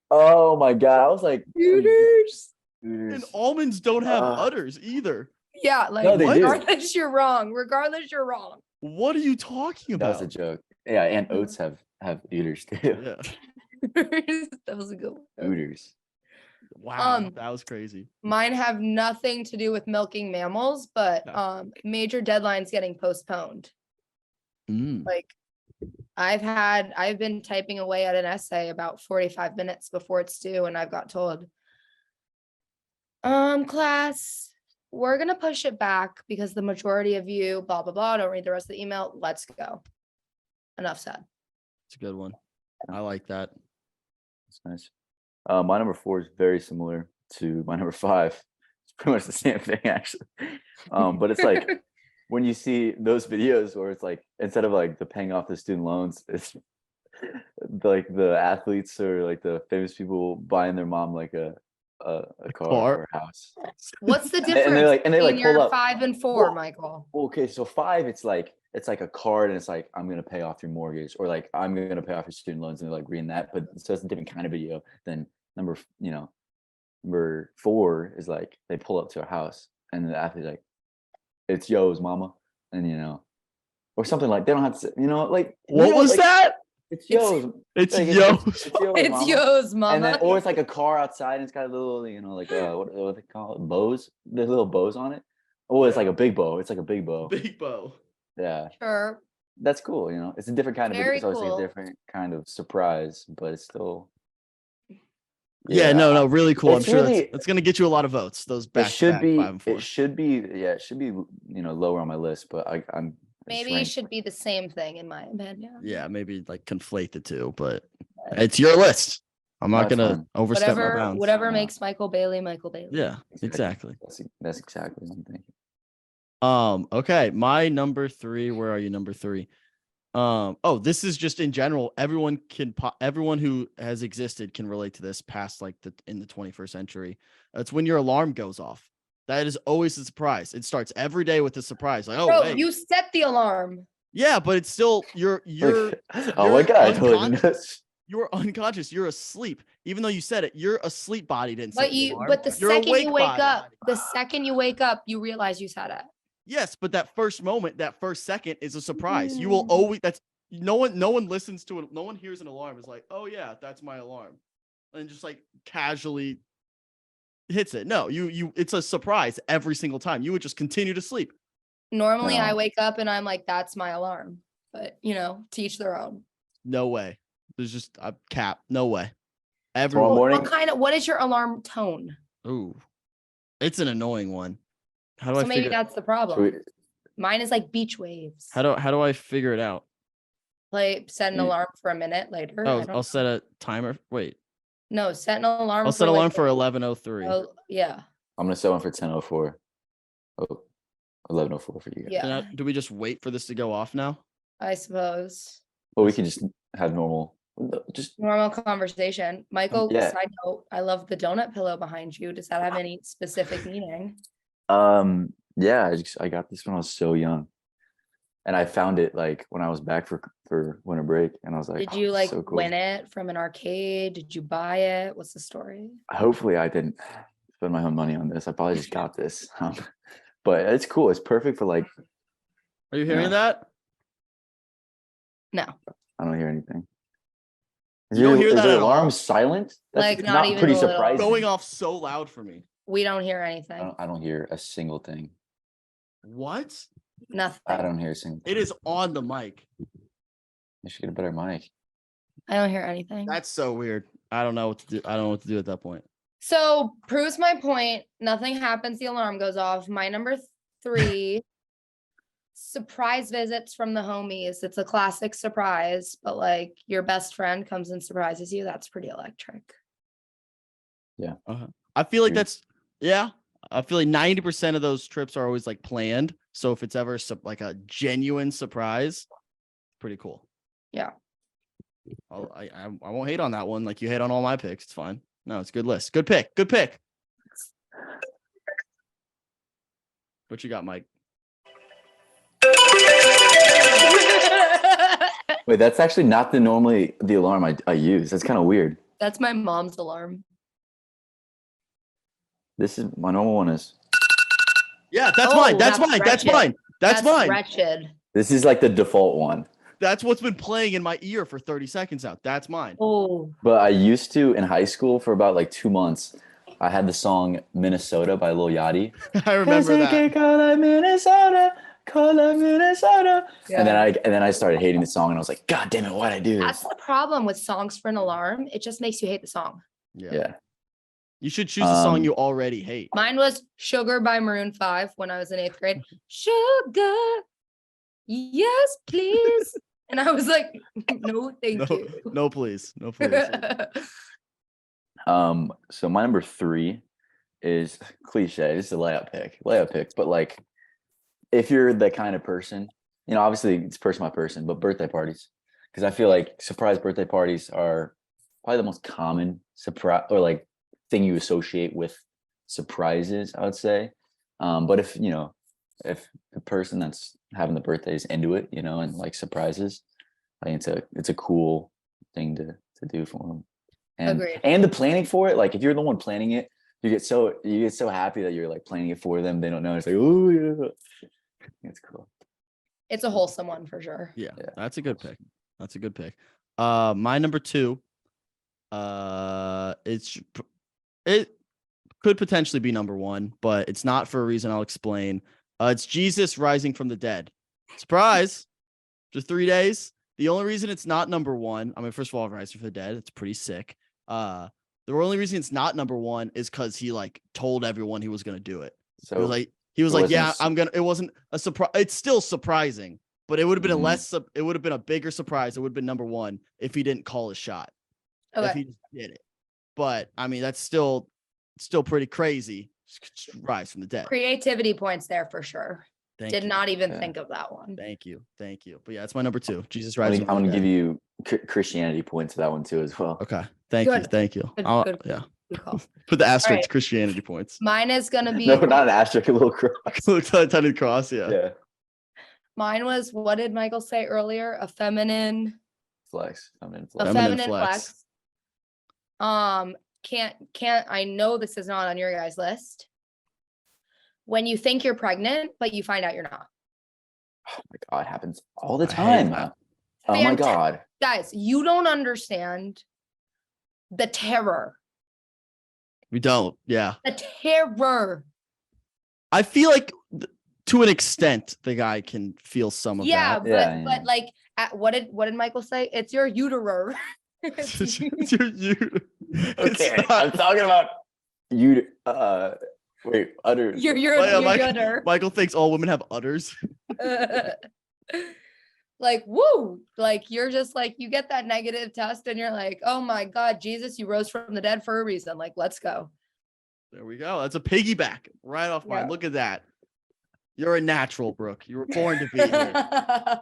Oh my god! I was like Uterus. and udders. almonds don't have Uh, udders either. Yeah, like No, they do. regardless, you're wrong. Regardless, you're wrong. What are you talking That was about? a joke. Yeah, and oats have ureters too. Yeah. That was a good one. Ureters. Wow, that was crazy. Mine have nothing to do with milking mammals, but No. major deadlines getting postponed. Mm. Like I've been typing away at an essay about 45 minutes before it's due, and I've got told, class, we're gonna push it back because the majority of you, blah, blah, blah, don't read the rest of the email. Let's go. Enough said. It's a good one. I like that. That's nice. My number 4 is very similar to my number 5. It's pretty much the same thing actually. But it's like when you see those videos where it's like instead of like the paying off the student loans, it's like the athletes or like the famous people buying their mom like a car car? or a house. What's the they difference like- and they, like, between your pull up- 5 and 4, Well, Michael? Okay, so 5, it's like a card and it's like I'm gonna pay off your mortgage or like I'm gonna pay off your student loans and they're like reading that, but so it's a different kind of video than number 4 is like they pull up to a house and the athlete's like, it's yo's mama, and or something like they don't have to say, like What was like, that? It's yo's. It's like, yo. It's yo's, It's mama. yours, And mama. then, or it's like a car outside and it's got a little, like what they call it, bows. There's little bows on it. Oh, it's like a big bow. It's like a big bow. Big bow. Yeah, Sure. that's cool. It's a different kind of video. Very It's obviously cool. a different kind of surprise, but it's still. Yeah, no, really cool. I'm It's sure really- that's gonna get you a lot of votes. Those back It should back be. 5 and 4. It should be. Yeah, it should be. Lower on my list, but I'm. it's Maybe it ranked- should be the same thing in my opinion. Yeah, maybe like conflate the two, but it's your list. I'm No, not it's gonna fine. overstep my Whatever bounds. whatever No. makes Michael Bailey, Michael Bailey. Yeah, exactly. That's exactly what I'm thinking. Okay, my number 3. Where are you? Number 3. Oh, this is just in general. Everyone who has existed can relate to this past like in the 21st century. It's when your alarm goes off. That is always a surprise. It starts every day with a surprise. Like, oh, Bro, hey. you set the alarm. Yeah, but it's still you're Oh my God, I totally didn't know. you're unconscious. You're asleep. Even though you said it, you're asleep body didn't set But the you alarm. but the Your second you awake wake body. up, you realize you said it. Yes, but that first moment, that first second is a surprise. You will always no one listens to it. No one hears an alarm. Is like, oh yeah, that's my alarm. And just like casually hits it. No, you it's a surprise every single time. You would just continue to sleep. Normally I No. wake up and I'm like, that's my alarm. But to each their own. No way. There's just a cap. No way. Tomorrow Everyone. morning. What is your alarm tone? Ooh. It's an annoying one. How do So I maybe figure that's the So problem. we- Mine is like beach waves. how do I figure it out? Like set an You- alarm for a minute later. Oh, I don't I'll set a timer. Wait. No, set an alarm. I'll set for alarm like for 11:03. Oh, yeah. I'm gonna set one for 10:04. Oh, 11:04 for you guys. Yeah. So now, do we just wait for this to go off now? I suppose. But we can just have normal. Just Normal conversation. Michael, yeah. side note, I love the donut pillow behind you. Does that have any specific meaning? yeah. I got this when I was so young, and I found it like when I was back for winter break, and I was like, Did "Oh, you like so cool." win it from an arcade? Did you buy it? What's the story? Hopefully, I didn't spend my own money on this. I probably just got this, but it's cool. It's perfect for like. Are you hearing Yeah. that? No. I don't hear anything. You don't hear is that the at all? alarm silent? Like, That's not even pretty a little. surprising. Going off so loud for me. We don't hear anything. I don't hear a single thing. What? Nothing. I don't hear a single. It is on the mic. You should get a better mic. I don't hear anything. That's so weird. I don't know what to do. I don't know what to do at that point. So proves my point. Nothing happens. The alarm goes off. My number 3, surprise visits from the homies. It's a classic surprise, but like your best friend comes and surprises you. That's pretty electric. I feel like Agreed. that's yeah. I feel like 90% of those trips are always like planned. So if it's ever like a genuine surprise, pretty cool. Yeah. I won't hate on that one. Like you hate on all my picks. It's fine. No, it's a good list. Good pick. Good pick. What you got, Mike? Wait, that's actually not normally the alarm I use. That's kind of weird. That's my mom's alarm. This is my normal one is. Yeah, that's Oh, mine. That's that's mine. That's wretched. mine. That's mine. Wretched. This is like the default one. That's what's been playing in my ear for 30 seconds now. That's mine. Oh, But I used to in high school for about like 2 months. I had the song Minnesota by Lil Yachty. I remember that. Call it Minnesota, call it Minnesota. yeah. And then I started hating the song and I was like, God damn it, why'd I do That's this? the problem with songs for an alarm. It just makes you hate the song. Yeah. Yeah. You should choose a song Um, you already hate. Mine was Sugar by Maroon 5 when I was in 8th grade. Sugar, yes, please. And I was like, no, thank No, you. no, please. No, please. So my number 3 is cliche. It's a layup pick. But like, if you're the kind of person, obviously it's person by person, but birthday parties, because I feel like surprise birthday parties are probably the most common surprise or like thing you associate with surprises, I would say. But if the person that's having the birthday is into it, and like surprises, I think it's a cool thing to do for them. Agreed. And the planning for it, like if you're the one planning it, you get so happy that you're like planning it for them. They don't know. It's like, oh yeah, it's cool. It's a wholesome one for sure. Yeah, Yeah. that's a good pick. That's a good pick. My number 2. It could potentially be number 1, but it's not for a reason I'll explain. It's Jesus rising from the dead. Surprise! Just 3 days. The only reason it's not number 1, I mean, first of all, rising from the dead, it's pretty sick. The only reason it's not number 1 is because he like told everyone he was gonna do it. So He was like, wasn't yeah, a su- I'm gonna. It wasn't a surprise. It's still surprising, but it would have been Mhm. it would have been a bigger surprise. It would have been number 1 if he didn't call his shot. If Okay. he just did it. But I mean, that's still pretty crazy. Just rise from the dead. Creativity points there for sure. Thank Did you. not even Yeah. think of that one. Thank you. But yeah, it's my number 2. Jesus I'm rising. gonna from the give dead. you Christianity points to that one too as well. Okay. Thank you. Good. Thank you. Good, I'll- good. Yeah. Good call. Put the asterisk right. Christianity points. Mine is gonna be. No, not an asterisk, a little cross. Tiny cross, yeah. Yeah. Mine was, what did Michael say earlier? A feminine Flex. Feminine A flex. Feminine feminine flex. flex. Can't, I know this is not on your guys' list. When you think you're pregnant, but you find out you're not. Oh my God, it happens all the I hate time. that. Oh my Fantastic. God. Guys, you don't understand the terror. We don't. Yeah. The terror. I feel like to an extent the guy can feel some of Yeah, that. but Yeah, yeah. but like what did Michael say? It's your uterus. It's it's Okay, not- I'm talking about you. Wait, utter. your yeah, uterus. Michael thinks all women have udders. Like, woo, like you're just like, you get that negative test and you're like, oh my God, Jesus, you rose from the dead for a reason. Like, let's go. There we go. That's a piggyback right off mine. Yeah. Look at that. You're a natural, Brooke. You were born to be here.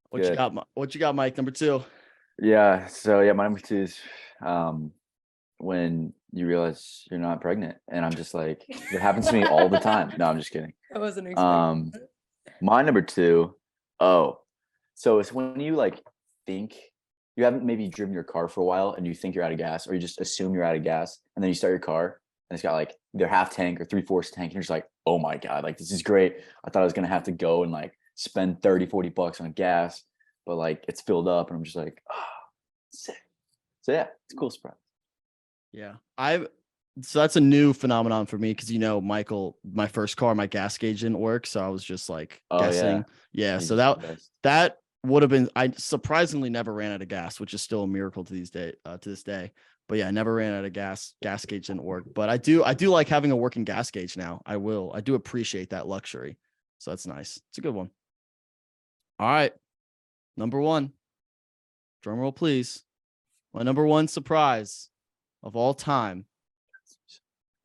What you Good. got? What you got, Mike? Number 2. Yeah. So yeah, my number 2 is when you realize you're not pregnant, and I'm just like, it happens to me all the time. No, I'm just kidding. I wasn't expecting. My number 2. Oh, so it's when you like think you haven't maybe driven your car for a while and you think you're out of gas, or you just assume you're out of gas, and then you start your car and it's got like either half tank or 3/4 tank, and you're just like, oh my God, like this is great. I thought I was gonna have to go and like spend 30-40 bucks on gas, but like it's filled up, and I'm just like, oh, sick. So yeah, it's a cool surprise. Yeah. So that's a new phenomenon for me because Michael, my first car, my gas gauge didn't work. So I was just like Oh, yeah. guessing. Yeah. He's So just the best. that would have been, I surprisingly never ran out of gas, which is still a miracle to this day. But yeah, I never ran out of gas. Gas gauge didn't work. But I do like having a working gas gauge now. I do appreciate that luxury. So that's nice. It's a good one. All right. Number 1. Drum roll, please. My number 1 surprise of all time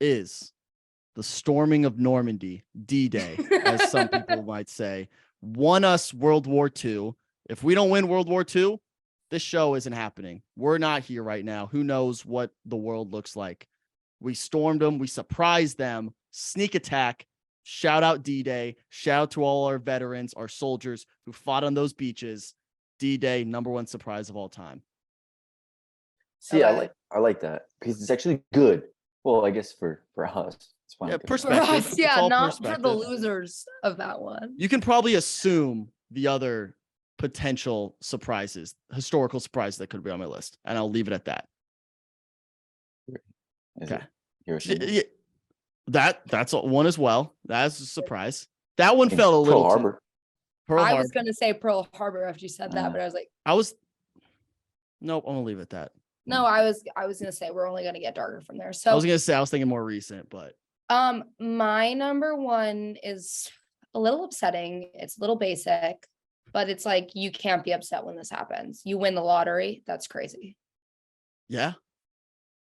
is the storming of Normandy, D-Day, as some people might say, won us World War II. If we don't win World War II, this show isn't happening. We're not here right now. Who knows what the world looks like? We stormed them. We surprised them. Sneak attack. Shout out D-Day. Shout out to all our veterans, our soldiers who fought on those beaches. D-Day, number 1 surprise of all time. See, Okay. I like that because it's actually good. Well, I guess for us, it's fine. Yeah, For perspective. us, It's yeah, all not for the perspective. losers of that one. You can probably assume the other potential surprises, historical surprises that could be on my list, and I'll leave it at that. Is Okay. it Hiroshima? Yeah, that's one as well. That's a surprise. That one I think felt a little Pearl too- Harbor. Pearl I Harbor. was gonna say Pearl Harbor after you said that, but I was like, Nope, I'm gonna leave it at that. no, I was gonna say we're only gonna get darker from there. I So was gonna say I was thinking more recent, but my number 1 is a little upsetting. It's a little basic, but it's like you can't be upset when this happens. You win the lottery. That's crazy. yeah,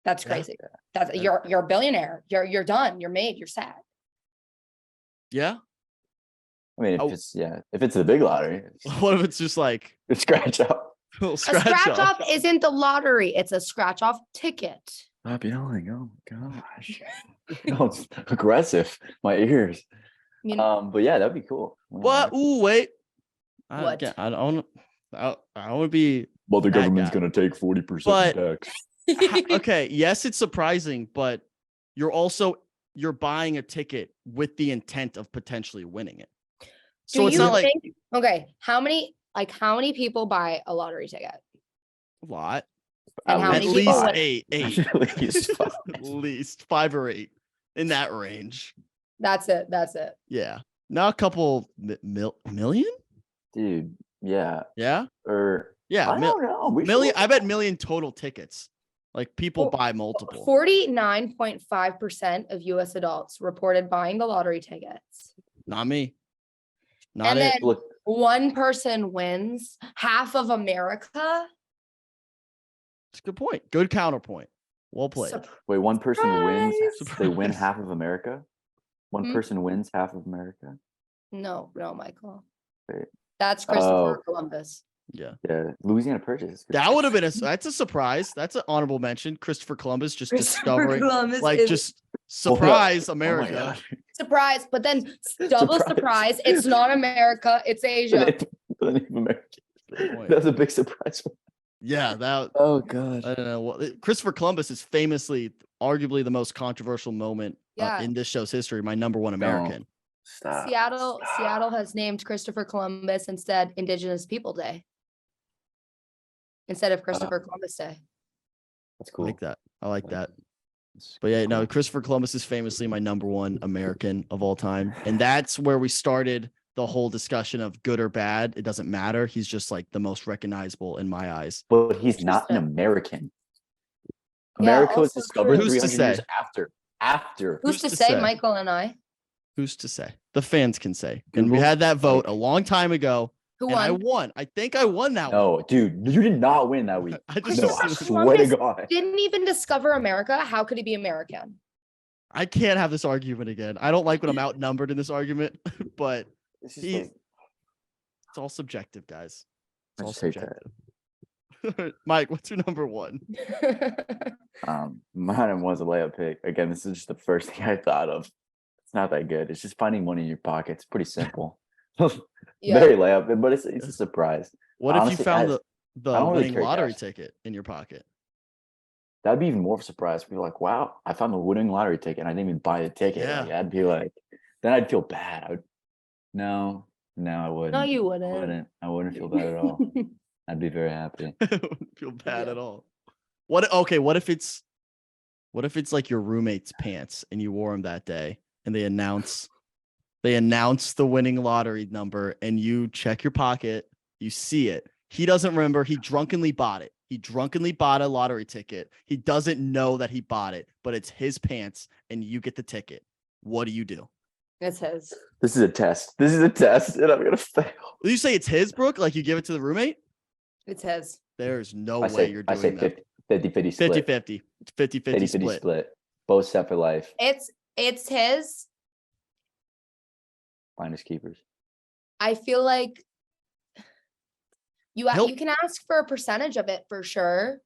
That's Yeah. crazy. That's Yeah. you're a billionaire. You're done. You're made. You're sad. yeah. I mean, Oh. if it's the big lottery, What if it's just like it's scratch out. a little A scratch off isn't the lottery. It's a scratch off ticket. Stop yelling! Oh my gosh, no, it's aggressive. My ears. You know, But yeah, that'd be cool. What? Ooh, wait. What? I don't want to be Well, the that government's guy. gonna take 40% But- tax. okay. Yes, it's surprising, but you're buying a ticket with the intent of potentially winning it. So Do it's you not like think- okay, how many people buy a lottery ticket? a lot. And how At many least people win? eight. At least five. At least 5 or 8 in that range. That's it. Yeah. Now a couple million? Dude, yeah. Yeah. Or Yeah. I don't know. We should Million. look- I bet million total tickets. Like people Well, buy multiple. 49.5% of US adults reported buying the lottery tickets. Not me. Not And it. then Look, one person wins half of America. It's a good point. Good counterpoint. Well played. wait, one person wins. Surprise! They win Surprise. half of America. One Hmm? person wins half of America. No, Michael. Wait. That's Christopher Oh. Columbus. Yeah. Yeah, Louisiana Purchase. That would have been that's a surprise. That's an honorable mention. Christopher Columbus just Christopher discovering, Columbus like, is just Oh my surprise Oh my America. God. surprise, but then double surprise. It's not America, it's The Asia. Native American. Good point. That's a big surprise. Yeah, that Oh God. I don't know. Well, Christopher Columbus is famously, arguably the most controversial moment Yeah. in this show's history. My number one American. Stop. Seattle has named Christopher Columbus instead Indigenous People Day instead of Christopher Columbus Day. That's I cool. like that. I like that. That's But yeah, no, cool. Christopher Columbus is famously my number one American of all time. And that's where we started the whole discussion of good or bad. It doesn't matter. He's just like the most recognizable in my eyes. But he's not an Interesting. American. Yeah, America was also discovered true. Who's to 300 years say? after. Who's Who's to to say, say? Michael and I? Who's to say? The fans can say. And we Google, had that vote like- a long time ago. Who And I won? won. I think I won that one. No, dude, you did not win that week. I No, just I Christopher swear to Columbus God. Didn't even discover America. How could he be American? I can't have this argument again. I don't like when I'm outnumbered in this argument, but It's just he- like, it's all subjective, guys. It's I all just hate that. subjective. Mike, what's your number one? Mine was a layup pick. Again, this is just the first thing I thought of. It's not that good. It's just finding money in your pocket. It's pretty simple. Yeah. Very layup, but it's a surprise. What if Honestly, you found guys, the I don't really winning care, lottery guys. ticket in your pocket? That'd be even more of a surprise. Be like, wow, I found the winning lottery ticket and I didn't even buy the ticket. Yeah. Like, I'd be like, then I'd feel bad. No, I wouldn't. No, you I wouldn't. wouldn't. I wouldn't feel bad at all. I'd be very happy. I wouldn't feel bad Yeah. at all. What if it's like your roommate's pants and you wore them that day and they announce the winning lottery number and you check your pocket, you see it. He doesn't remember. He drunkenly bought it. He drunkenly bought a lottery ticket. He doesn't know that he bought it, but it's his pants and you get the ticket. What do you do? It's his. This is a test. This is a test, and I'm gonna fail. You say it's his, Brooke? Like you give it to the roommate? It's his. There's no I way say, you're I say doing that. 50-50 split. 50-50. 50-50 split. split. Both set for life. It's his. Finders keepers. I feel like you He'll- you can ask for a percentage of it for sure,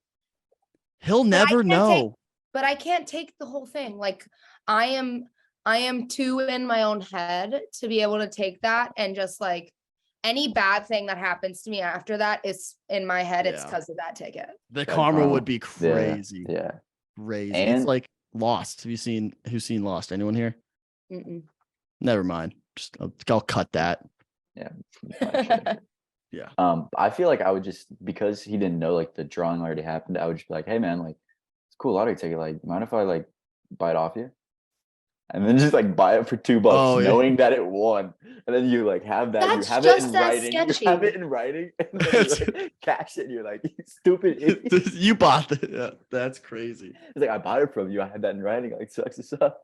He'll I never can't know. but I can't take the whole thing. Like I am too in my own head to be able to take that and just like any bad thing that happens to me after that is in my head. It's Yeah. because of that ticket. The Yeah, karma would oh, be Yeah, crazy. Yeah. Crazy. And- It's like Lost. Who's seen Lost? Anyone here? Mm-mm. Never mind. Just I'll cut that. Yeah. I feel like I would just, because he didn't know like the drawing already happened, I would just be like, hey man, like it's a cool lottery ticket. Like, mind if I like buy it off you? And then just like buy it for $2, Oh, yeah. knowing that it won. And then you like have that, That's you have it just in as writing. You have sketchy. it in writing, and then you like, cash it, and you're like, you stupid idiot. You bought it. Yeah, that's crazy. It's like, I bought it from you. I had that in writing. Like, sucks to suck.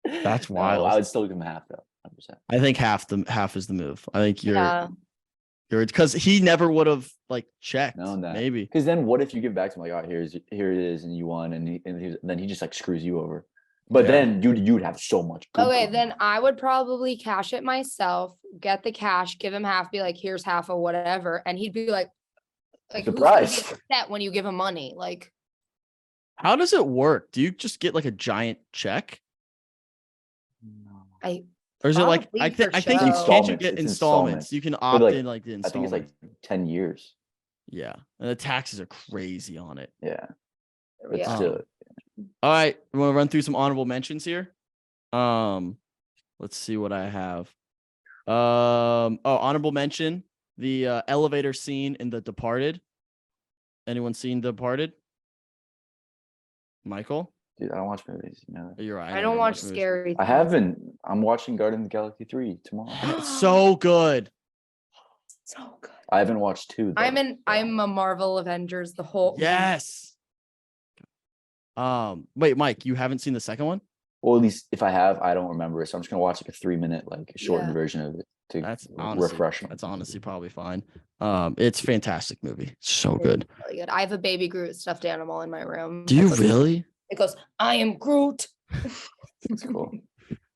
That's No, wild. I would still give him half though. 100%. I think half is the move. I think Yeah. you're because he never would have like checked. Known that. Maybe. Because then what if you give it back to him like, oh, here it is, and you won, and then he just like screws you over. But Yeah. then you'd have so much. good Okay, karma. then I would probably cash it myself, get the cash, give him half, be like, here's half of whatever. And he'd be like who's gonna be Surprised. upset when you give him money? Like, How does it work? Do you just get like a giant check? Or is it like I Probably for think show. you can't you Installments, get it's installments. installments. You can But, opt like, in like the I think installments. it's like 10 years. Yeah. And the taxes are crazy on it. Yeah. But yeah. still, All right, we want to run through some honorable mentions here. Let's see what I have. Honorable mention, the elevator scene in The Departed. Anyone seen The Departed? Michael? dude, I don't watch movies. You know. You're right. I don't watch scary. I things. haven't. I'm watching Guardians of the Galaxy 3 tomorrow. It's so good. So good. I haven't watched 2. Though, so- I'm a Marvel Avengers the whole. Yes. Wait, Mike, you haven't seen the second one? Well, at least if I have, I don't remember it. So I'm just gonna watch like a 3-minute, like shortened Yeah. version of it to That's honestly refresh me. That's honestly probably fine. It's a fantastic movie. So good. Really good. I have a baby Groot stuffed animal in my room. Do you really? It goes, I am Groot. That's cool.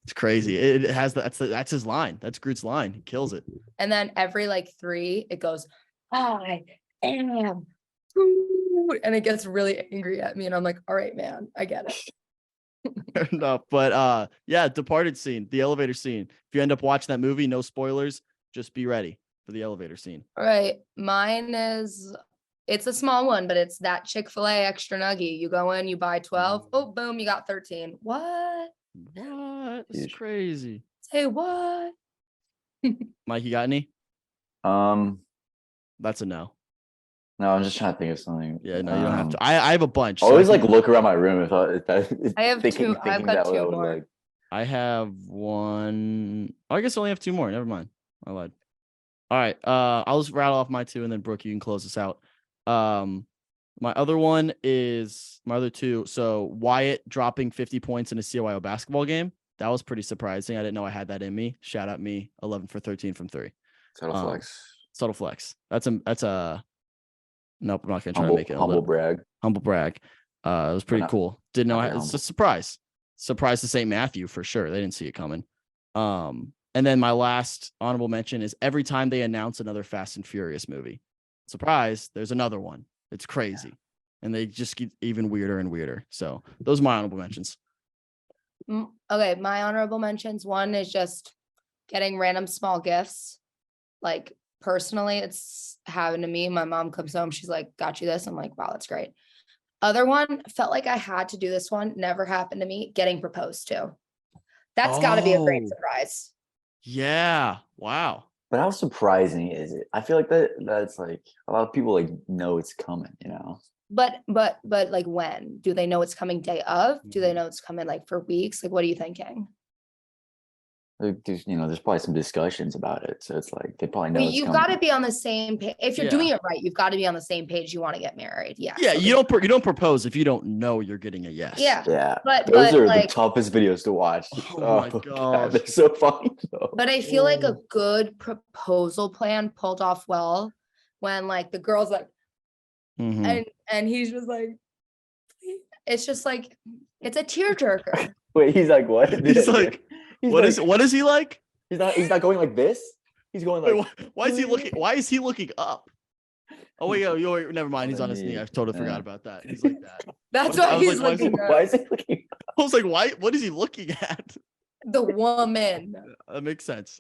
It's crazy. It has that's his line. That's Groot's line. He kills it. And then every like 3, it goes, I am Groot. And it gets really angry at me. And I'm like, all right, man, I get it. Fair enough. But yeah, Departed scene, the elevator scene. If you end up watching that movie, no spoilers, just be ready for the elevator scene. All right. Mine is, it's a small one, but it's that Chick-fil-A extra nugget. You go in, you buy 12. Oh, boom, you got 13. What? What? It's Huge. crazy. Say what? Mike, you got any? Um, That's a no. no, I'm just trying to think of something. Yeah, no, you don't have to. I have a bunch. I so always can- like look around my room I have two. I've got two would, more. like, I have one. Oh, I guess I only have two more. Never mind. I lied. All right. I'll just rattle off my two, and then Brooke, you can close this out. My other one is my other two. So Wyatt dropping 50 points in a CYO basketball game. That was pretty surprising. I didn't know I had that in me. Shout out me, 11 for 13 from three. Subtle flex. Subtle flex. That's a. Nope, I'm not gonna try Humble, to make it a humble little brag. humble brag. It was pretty not- cool. Didn't know not how, very it's a humble. surprise. Surprise to St. Matthew for sure. They didn't see it coming. And then my last honorable mention is every time they announce another Fast and Furious movie, surprise, there's another one. It's crazy. And they just get even weirder and weirder. So those are my honorable mentions. Okay, my honorable mentions. One is just getting random small gifts. Like personally, it's happened to me. My mom comes home, she's like, got you this. I'm like, wow, that's great. Other one, felt like I had to do this one. Never happened to me. Getting proposed to. That's got to be a great Oh. surprise. Yeah. Wow. But how surprising is it? I feel like that's like a lot of people like know it's coming, you know. But like when? Do they know it's coming day of? Do they know it's coming like for weeks? Like, what are you thinking? Like, there's probably some discussions about it, so it's like they probably know But it's you've coming. got to be on the same page. If you're Yeah. doing it right, you've got to be on the same page. You want to get married. Yeah. Yeah. so You don't propose if you don't know you're getting a yes. Yeah. Yeah, But those are like, the toughest videos to watch. Oh my gosh. they're so funny. Though. but I feel like a good proposal plan pulled off well when like the girl's like, Mhm. and he's just like, it's just like, it's a tearjerker. Wait, he's like what? He's like, what is he like? He's not going like this. He's going Wait, like. why is he looking? Why is he looking up? Oh wait, never mind. He's on his knee. I totally forgot Yeah. about that. He's like that. That's I what was he's like, why is he- looking Why at. is he looking? I was like, why? What is he looking at? The woman. That makes sense.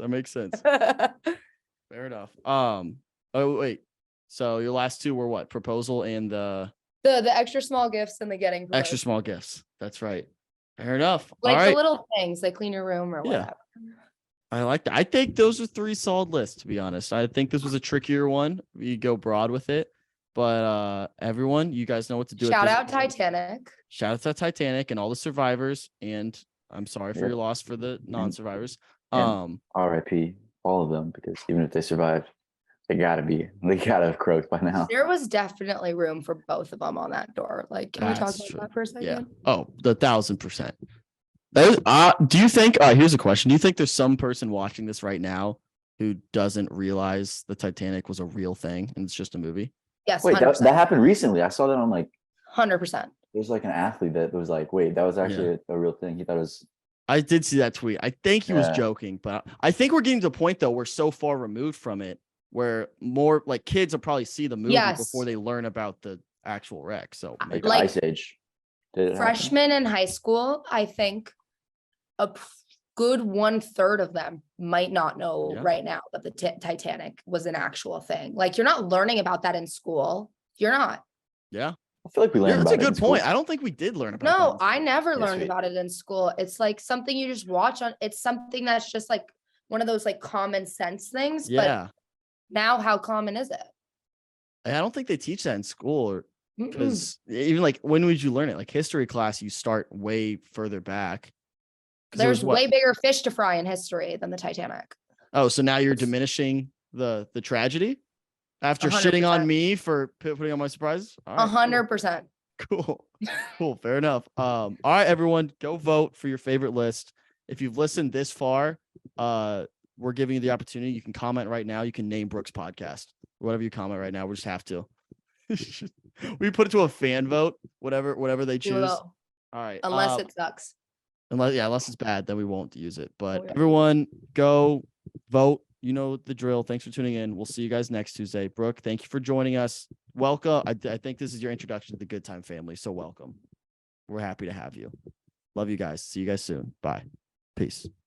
Fair enough. Oh wait. So your last two were what? Proposal and the The extra small gifts and the getting extra proposed. small gifts. That's right. Fair enough. Like All the right. little things, like clean your room or Yeah. whatever. I like that. I think those are three solid lists, to be honest. I think this was a trickier one. We go broad with it. But everyone, you guys know what to do. at Shout this out point. Titanic. Shout out to Titanic and all the survivors. And I'm sorry for Yep. your loss for the non-survivors. And- R.I.P. all of them, because even if they survived, they gotta have croaked by now. There was definitely room for both of them on that door. Like, can we talk That's about true. that for a second? Yeah. Oh, 1,000%. Do you think, here's a question. Do you think there's some person watching this right now who doesn't realize the Titanic was a real thing and it's just a movie? Yes, Wait, 100%. that happened recently. I saw that on like 100%. there's like an athlete that was like, wait, that was actually a real thing. He thought it was. I did see that tweet. I think he was Yeah. joking, but I think we're getting to the point though, we're so far removed from it where more like kids will probably see the movie Yes. before they learn about the actual wreck. So maybe- The Like, Ice Age. Did it happen? Freshmen in high school, I think good 1/3 of them might not know Yeah. right now that the Titanic was an actual thing. Like, you're not learning about that in school. You're not. yeah. I feel like we learned Yeah, that's about a it in good point. school. I don't think we did learn about No, that. I never Yes, learned we- about it in school. It's like something you just watch on. It's something that's just like one of those like common sense things. But Yeah. now, how common is it? I don't think they teach that in school or Mm-mm. because even like when would you learn it? Like history class, you start way further back. 'Cause it was There's what- way bigger fish to fry in history than the Titanic. Oh, so now you're diminishing the tragedy after shitting on 100%. me for putting on my surprises? All right, cool. 100%. Cool. Cool. Fair enough. All right, everyone, go vote for your favorite list. If you've listened this far, we're giving you the opportunity. You can comment right now. You can name Brooks podcast. Whatever you comment right now, we just have to. We put it to a fan vote, whatever they We choose. will, All right. unless it sucks. unless it's bad, then we won't use it. But yeah. everyone go vote you know the drill. Thanks for tuning in. We'll see you guys next Tuesday. Brooke, thank you for joining us. Welcome. I think this is your introduction to the Good Time family. So welcome. We're happy to have you. Love you guys. See you guys soon. Bye. Peace.